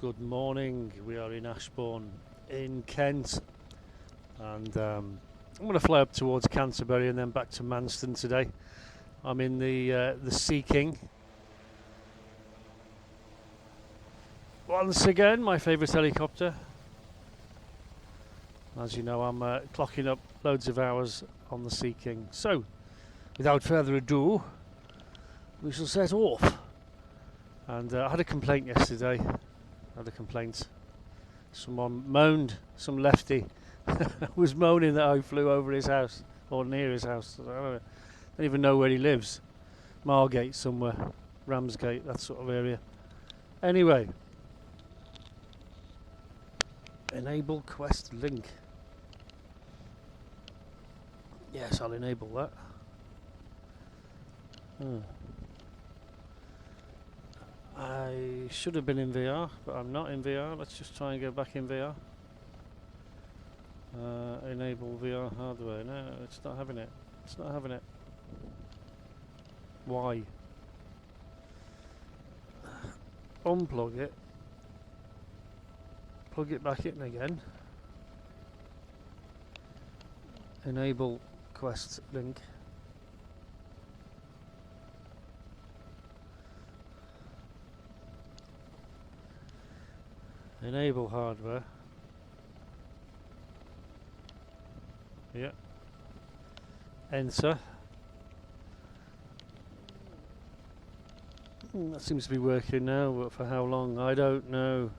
Good morning. We are in Ashbourne in Kent, and I'm going to fly up towards Canterbury and then back to Manston today. I'm in the Sea King. Once again, my favourite helicopter. As you know, I'm clocking up loads of hours on the Sea King. So, without further ado, we shall set off. And I had a complaint yesterday. Someone moaned, some lefty was moaning that I flew over his house or near his house. I don't even know where he lives. Margate somewhere, Ramsgate, that sort of area. Anyway, enable quest link. Yes, I'll enable that. I should have been in VR, but I'm not in VR. Let's just try and go back in VR. Enable VR hardware. No, it's not having it. It's not having it. Why? Unplug it. Plug it back in again. Enable quest link. Enable hardware. Yeah. Enter. That seems to be working now, but for how long? I don't know.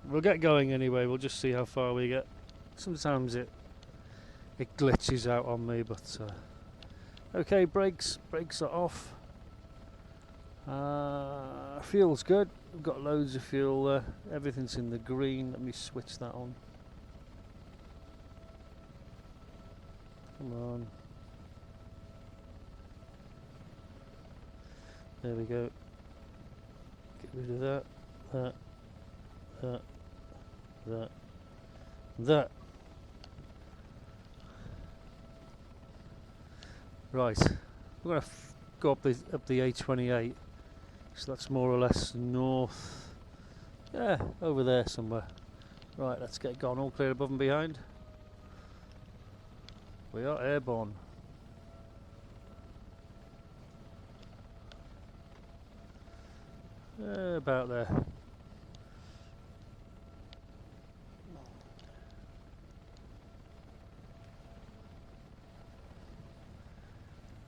We'll get going anyway. We'll just see how far we get. Sometimes it glitches out on me, but okay. Brakes are off. Fuel's good. We've got loads of fuel there. Everything's in the green. Let me switch that on. Come on. There we go. Get rid of that. Right. We're going to go up the A28. So that's more or less north. Yeah, over there somewhere. Right, let's get going. All clear above and behind. We are airborne. About there.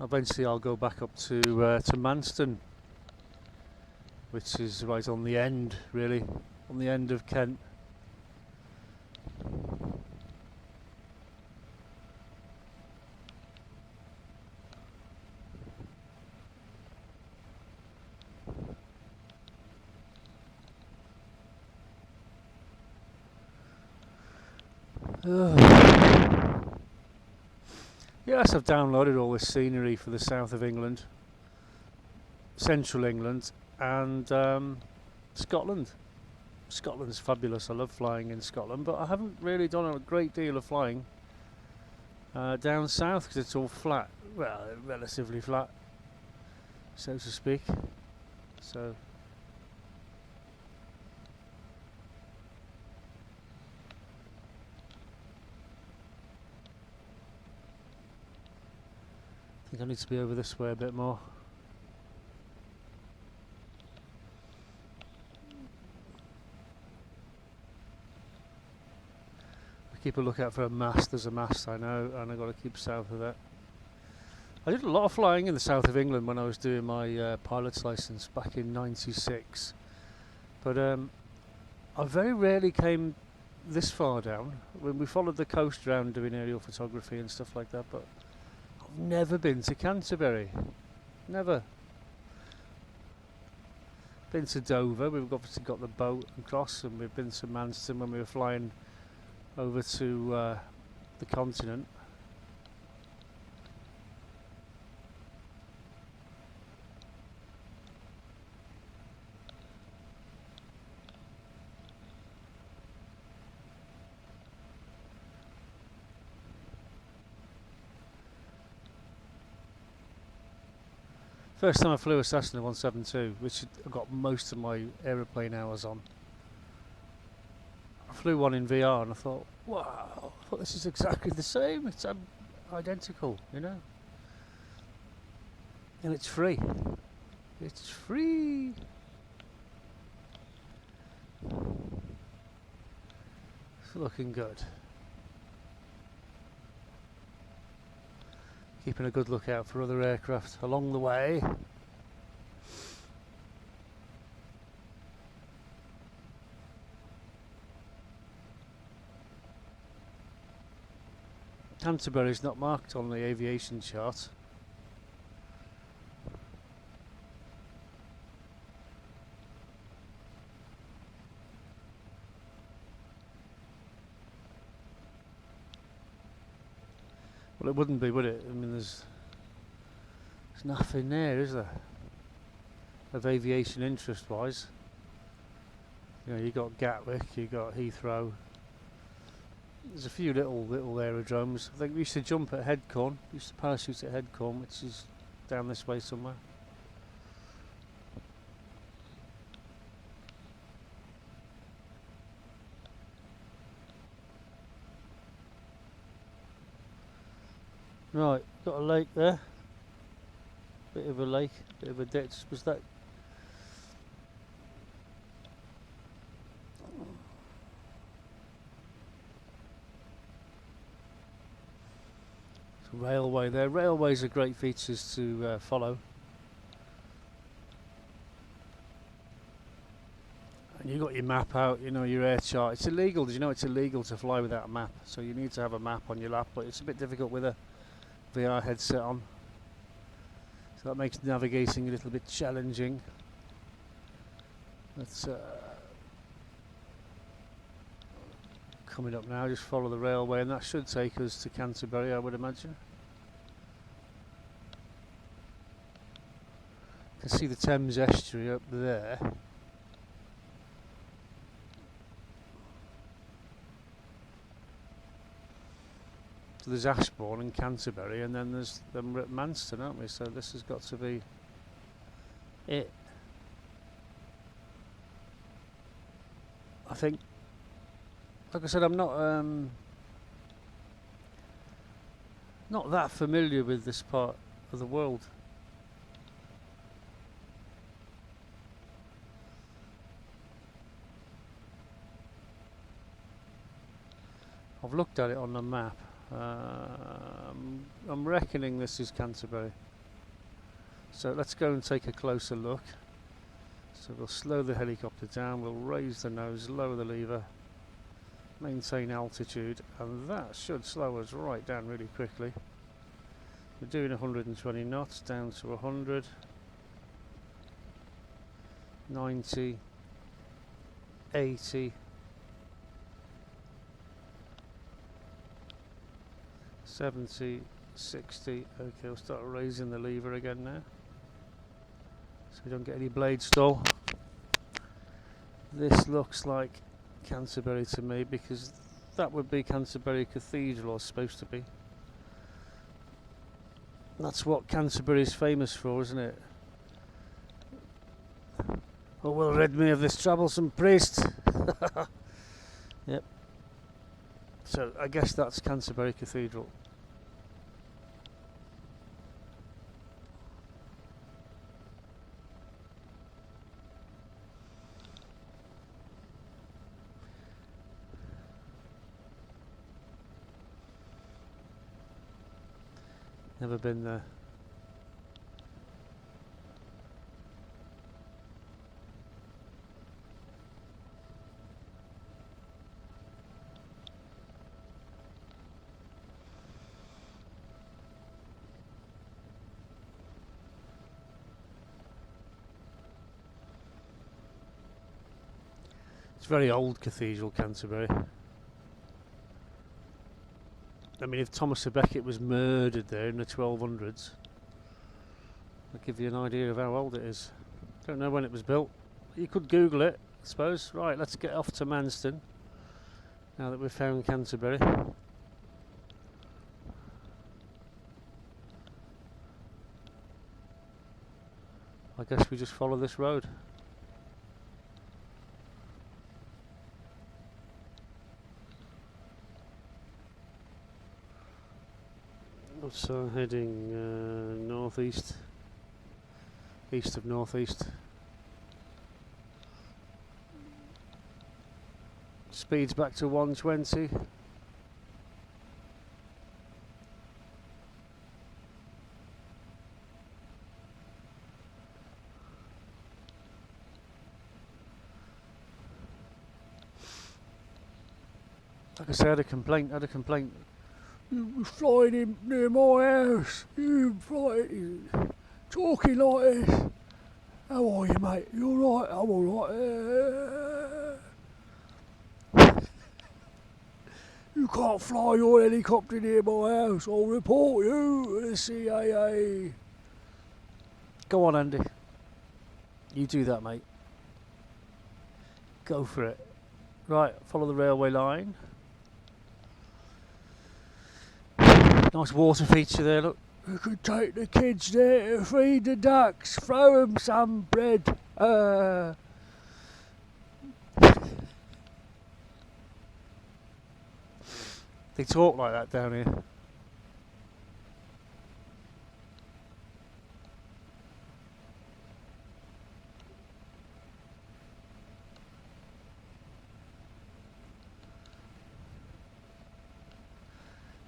Eventually I'll go back up to Manston, which is right on the end, really, on the end of Kent. Yes, I've downloaded all this scenery for the south of England, central England, and Scotland. Scotland's fabulous. I love flying in Scotland, but I haven't really done a great deal of flying down south because it's all flat. Well, relatively flat, so to speak. So. I think I need to be over this way a bit more. Keep a lookout for a mast. There's a mast, I know, and I've got to keep south of that. I did a lot of flying in the south of England when I was doing my pilot's license back in '96, but I very rarely came this far down. When we followed the coast around doing aerial photography and stuff like that, but I've never been to Canterbury. Never. Been to Dover. We've obviously got the boat across, and we've been to Manston when we were flying over to the continent. First time I flew a Cessna 172, which I got most of my aeroplane hours on. I flew one in VR and I thought, wow, I thought this is exactly the same. It's identical, you know. And it's free. It's free. It's looking good. Keeping a good lookout for other aircraft along the way. Canterbury's not marked on the aviation chart. Well, it wouldn't be, would it? I mean, there's nothing there, is there? Of aviation interest-wise. You know, you got Gatwick, you got Heathrow. There's a few little aerodromes. I think we used to jump at Headcorn. We used to parachute at Headcorn, which is down this way somewhere. Right, got a lake there. Bit of a lake, bit of a ditch. Was that? It's a railway there. Railways are great features to follow. And you got your map out, you know, your air chart. It's illegal, did you know it's illegal to fly without a map? So you need to have a map on your lap, but it's a bit difficult with a VR headset on. So that makes navigating a little bit challenging. That's coming up now, just follow the railway and that should take us to Canterbury, I would imagine. You can see the Thames estuary up there. So there's Ashbourne and Canterbury, and then there's them at Manston, aren't we? So this has got to be it. I think, like I said, I'm not that familiar with this part of the world. I've looked at it on the map. I'm reckoning this is Canterbury. So let's go and take a closer look. So we'll slow the helicopter down, we'll raise the nose, lower the lever, maintain altitude, and that should slow us right down really quickly. We're doing 120 knots, down to 100, 90, 80, 70, 60. Okay, we'll start raising the lever again now, so we don't get any blade stall. This looks like Canterbury to me, because that would be Canterbury Cathedral, or supposed to be. That's what Canterbury is famous for, isn't it? Oh, will rid me of this troublesome priest. Yep. So I guess that's Canterbury Cathedral. Never been there. It's a very old cathedral, Canterbury. I mean, if Thomas à Becket was murdered there in the 1200s, that'll give you an idea of how old it is. Don't know when it was built. You could Google it, I suppose. Right, let's get off to Manston, now that we've found Canterbury. I guess we just follow this road. So heading northeast, east of northeast. Speeds back to 120. Like I said, I had a complaint. You was flying in near my house. You flying, talking like this. How are you, mate? You alright? I'm alright. You can't fly your helicopter near my house. I'll report you to the CAA. Go on, Andy. You do that, mate. Go for it. Right, follow the railway line. Nice water feature there, look. You could take the kids there to feed the ducks. Throw them some bread. They talk like that down here.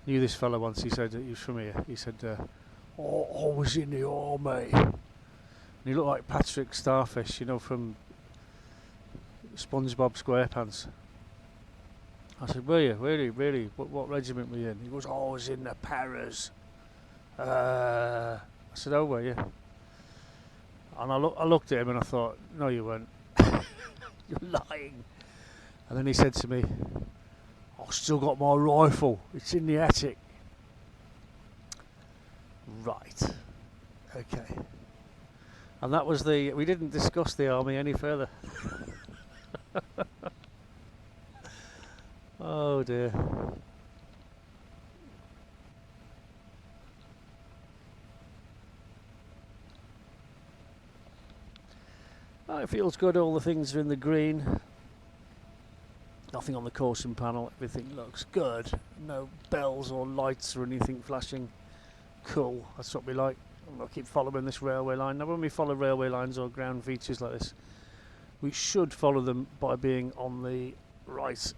Knew this fellow once. He said he was from here. He said, I was in the army. And he looked like Patrick Starfish, you know, from SpongeBob SquarePants. I said, were you? Really? What regiment were you in? He goes, I was in the Paras. I said, oh, were you? And I looked at him and I thought, no, you weren't. You're lying. And then he said to me, I've still got my rifle. It's in the attic. Right. Okay. And that was we didn't discuss the army any further. Oh dear. Oh, it feels good, all the things are in the green. Nothing on the caution panel, everything looks good. No bells or lights or anything flashing. Cool, that's what we like. I'll keep following this railway line. Now when we follow railway lines or ground features like this, we should follow them by being on the right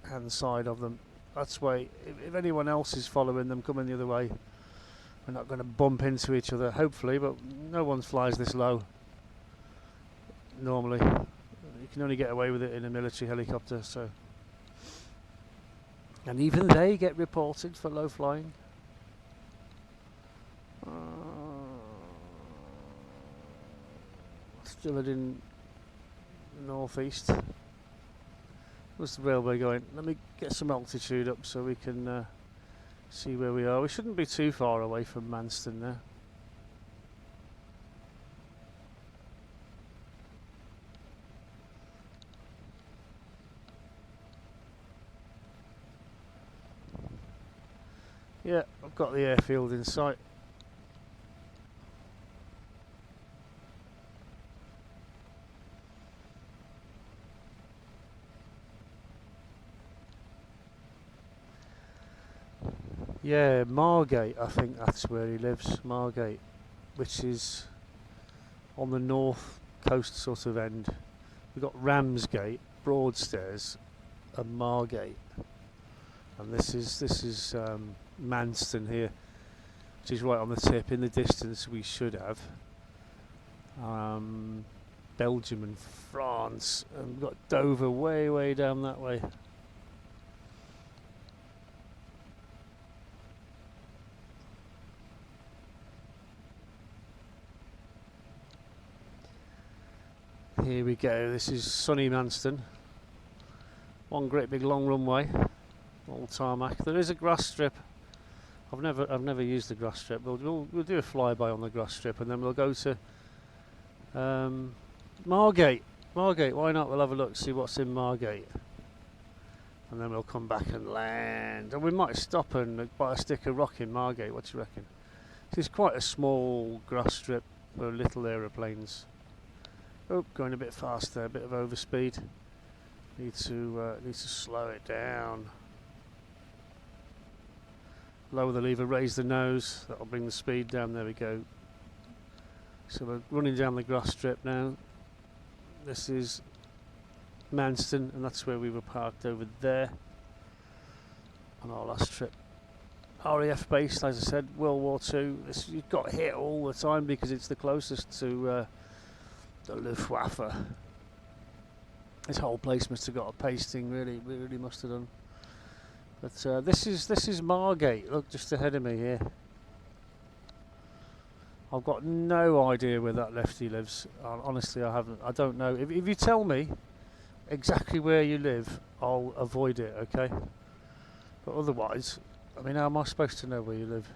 hand side of them. That's why if anyone else is following them coming the other way, we're not going to bump into each other, hopefully, but no one flies this low normally. You can only get away with it in a military helicopter, so. And even they get reported for low flying. Still heading northeast. Where's the railway going? Let me get some altitude up so we can see where we are. We shouldn't be too far away from Manston now. Yeah, I've got the airfield in sight. Yeah, Margate, I think that's where he lives, Margate, which is on the north coast sort of end. We've got Ramsgate, Broadstairs and Margate. And this is Manston here, which is right on the tip. In the distance we should have Belgium and France, and we've got Dover way down that way. Here we go, this is sunny Manston. One great big long runway, all tarmac. There is a grass strip. I've never used the grass strip. We'll do a flyby on the grass strip, and then we'll go to Margate. Margate, why not? We'll have a look, see what's in Margate, and then we'll come back and land. And we might stop and buy a stick of rock in Margate. What do you reckon? This is quite a small grass strip for little aeroplanes. Oh, going a bit fast there, a bit of overspeed. Need to slow it down. lower the lever, raise the nose, that'll bring the speed down. There we go. So we're running down the grass strip now. This is Manston, and that's where we were parked over there on our last trip. RAF based, as I said, World War II. You've got hit all the time because it's the closest to the Luftwaffe. This whole place must have got a pasting, really must have done. But this is Margate. Look, just ahead of me here. I've got no idea where that lefty lives. Honestly, I haven't. I don't know. If you tell me exactly where you live, I'll avoid it. Okay. But otherwise, I mean, how am I supposed to know where you live?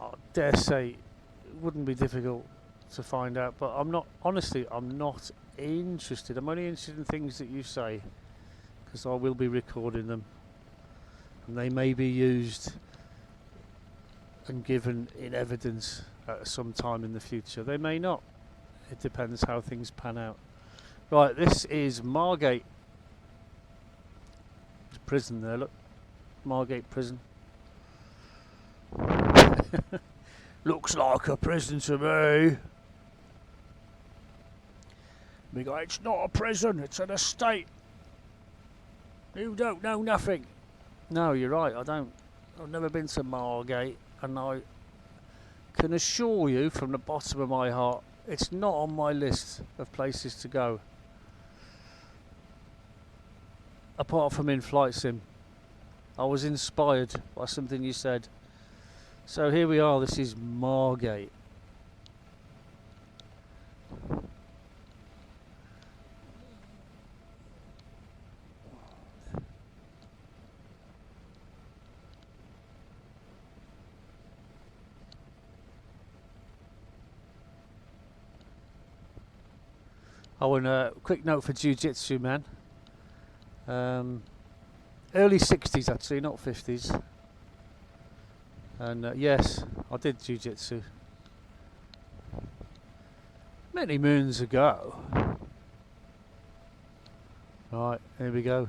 I dare say it wouldn't be difficult to find out. But I'm not. Honestly, I'm not interested. I'm only interested in things that you say, because I will be recording them, and they may be used and given in evidence at some time in the future. They may not. It depends how things pan out. Right, this is Margate. There's a prison there, look. Margate prison. Looks like a prison to me. We go, it's not a prison, it's an estate. You don't know nothing. No, you're right, I don't. I've never been to Margate, and I can assure you from the bottom of my heart, it's not on my list of places to go. Apart from in Flight Sim. I was inspired by something you said. So here we are, this is Margate. Oh, and a quick note for jiu-jitsu, man. Early 60s actually, not 50s. And yes, I did jiu-jitsu many moons ago. Right, here we go.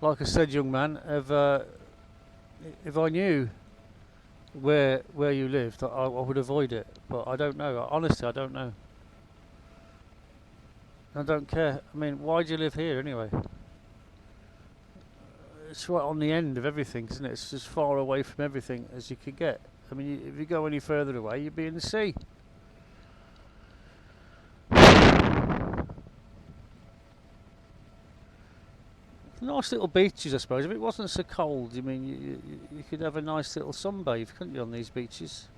Like I said, young man, if I knew where you lived, I would avoid it. But I don't know. Honestly, I don't know. I don't care. I mean, why do you live here anyway? It's right on the end of everything, isn't it? It's as far away from everything as you could get. I mean, if you go any further away, you'd be in the sea. Nice little beaches, I suppose. If it wasn't so cold, I mean, you could have a nice little sunbathe, couldn't you, on these beaches?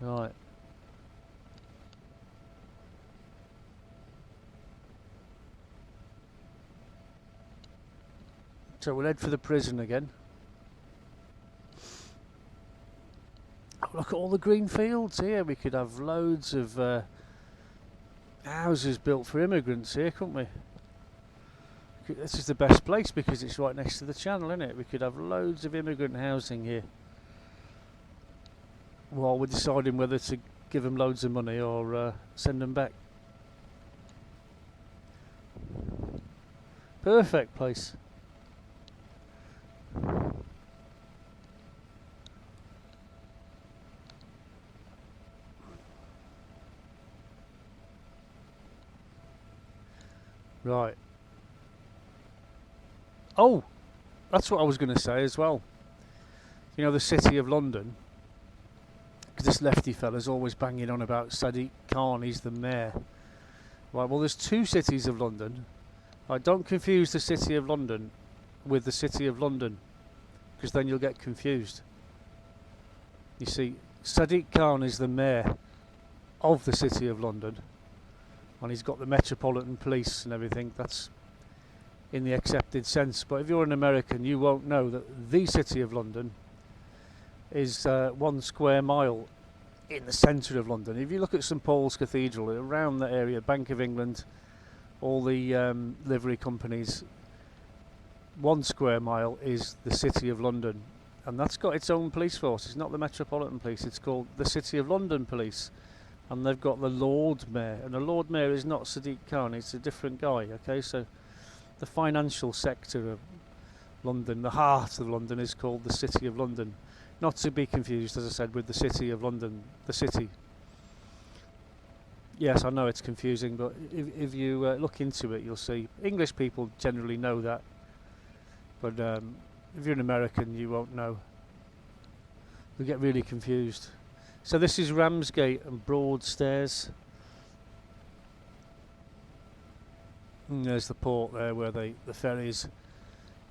Right. So we'll head for the prison again. Oh, look at all the green fields here. We could have loads of houses built for immigrants here, couldn't we? This is the best place because it's right next to the channel, isn't it? We could have loads of immigrant housing here while we're deciding whether to give them loads of money or send them back. Perfect place. Right. Oh, that's what I was going to say as well. You know, the City of London, because this lefty fella's always banging on about Sadiq Khan, he's the mayor. Right, well, there's two cities of London. Right, don't confuse the City of London with the City of London, because then you'll get confused. You see, Sadiq Khan is the mayor of the City of London, and he's got the Metropolitan Police and everything. That's in the accepted sense. But if you're an American, you won't know that the City of London is 1 square mile in the centre of London. If you look at St Paul's Cathedral, around that area, Bank of England, all the livery companies, 1 square mile is the City of London, and that's got its own police force. It's not the Metropolitan Police, it's called the City of London Police, and they've got the Lord Mayor, and the Lord Mayor is not Sadiq Khan, it's a different guy. Okay, so the financial sector London, the heart of London, is called the City of London. Not to be confused, as I said, with the City of London, the city. Yes, I know it's confusing, but if you look into it, you'll see. English people generally know that, but if you're an American, you won't know. You'll get really confused. So this is Ramsgate and Broadstairs. And there's the port there where the ferries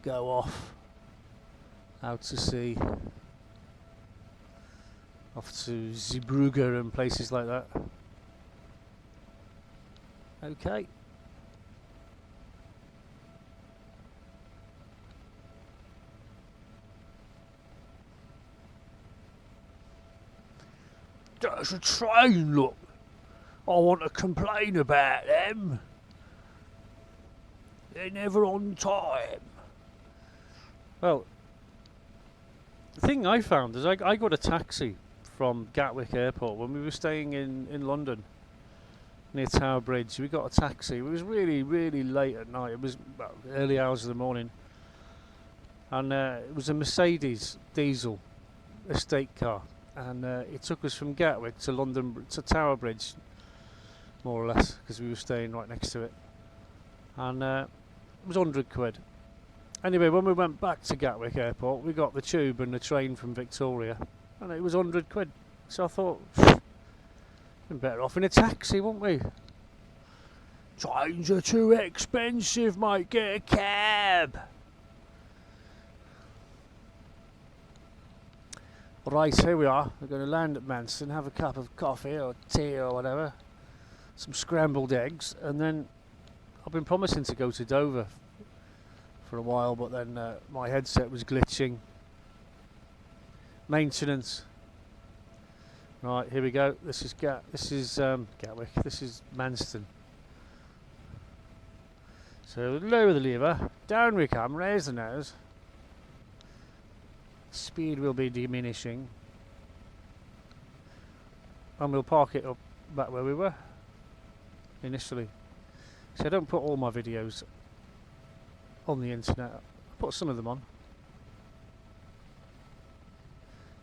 go off out to sea, off to Zeebrugge and places like that. Okay. There's a train, look. I want to complain about them. They're never on time. Well, the thing I found is I got a taxi from Gatwick Airport when we were staying in London, near Tower Bridge. We got a taxi. It was really, really late at night. It was early hours of the morning. And it was a Mercedes diesel estate car. And it took us from Gatwick to London, to Tower Bridge, more or less, because we were staying right next to it. And it was 100 quid. Anyway, when we went back to Gatwick Airport, we got the tube and the train from Victoria, and it was 100 quid. So I thought, we're better off in a taxi, wouldn't we? Trains are too expensive, mate, get a cab. Right, here we are. We're going to land at Manston, have a cup of coffee or tea or whatever, some scrambled eggs, and then I've been promising to go to Dover for a while, but then my headset was glitching. Maintenance. Right, here we go. This is Gatwick. This is Manston. So lower the lever, down we come, raise the nose. Speed will be diminishing, and we'll park it up back where we were initially. So I don't put all my videos on the internet. I put some of them on.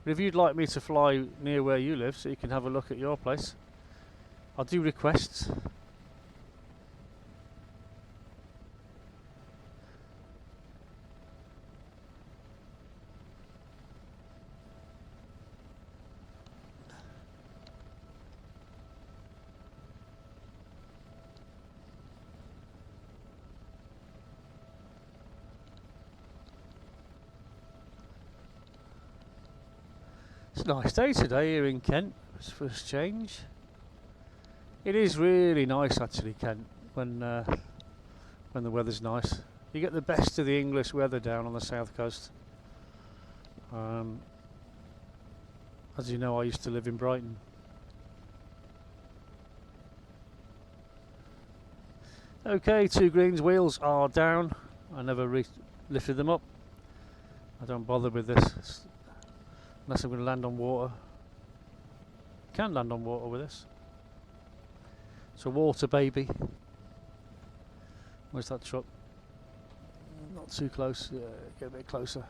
But if you'd like me to fly near where you live so you can have a look at your place, I'll do requests. It's a nice day today here in Kent, for a change. It is really nice actually, Kent, when the weather's nice. You get the best of the English weather down on the south coast. As you know, I used to live in Brighton. Okay, 2 greens, wheels are down. I never lifted them up. I don't bother with this. Unless I'm going to land on water. Can land on water with this. It's a water baby. Where's that truck? Not too close. Yeah, get a bit closer.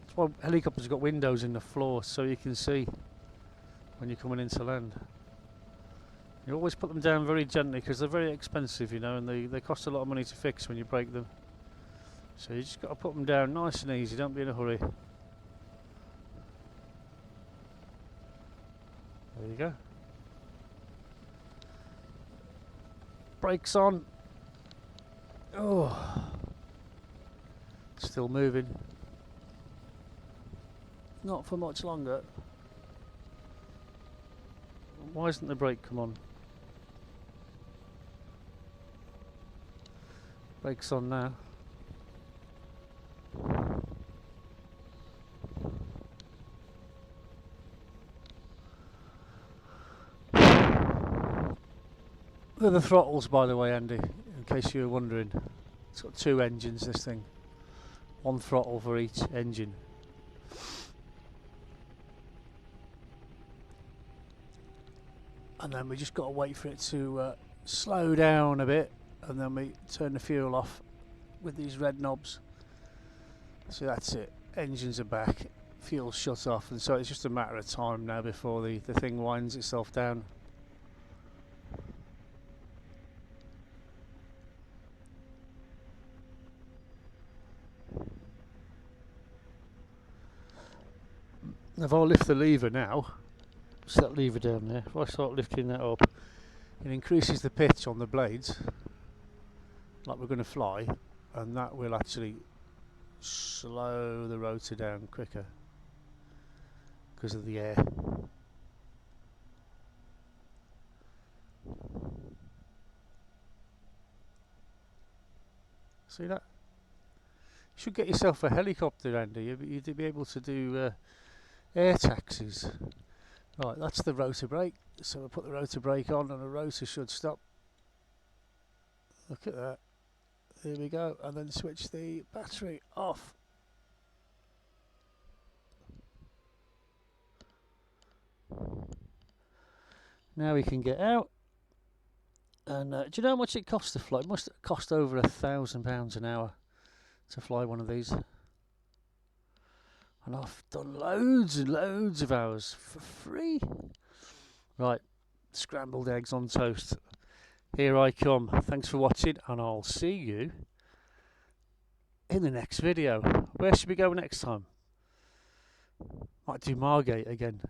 That's why helicopters got windows in the floor so you can see when you're coming into land. You always put them down very gently because they're very expensive, you know, and they cost a lot of money to fix when you break them. So you just got to put them down nice and easy, don't be in a hurry. There you go. Brakes on. Oh, still moving. Not for much longer. Why isn't the brake come on? Brakes on now. They're the throttles, by the way, Andy, in case you were wondering. It's got 2 engines, this thing. 1 throttle for each engine. And then we just got to wait for it to slow down a bit, and then we turn the fuel off with these red knobs. So that's it, engines are back, fuel's shut off, and so it's just a matter of time now before the thing winds itself down. If I lift the lever now, see that lever down there, if I start lifting that up, it increases the pitch on the blades, like we're going to fly, and that will actually slow the rotor down quicker because of the air. See that? You should get yourself a helicopter, Andy. You'd be able to do air taxis. Right, that's the rotor brake. So we'll put the rotor brake on and the rotor should stop. Look at that. There we go. And then switch the battery off. Now we can get out. And do you know how much it costs to fly? It must cost over £1,000 an hour to fly one of these. And I've done loads and loads of hours for free. Right, scrambled eggs on toast. Here I come. Thanks for watching, and I'll see you in the next video. Where should we go next time? Might do Margate again.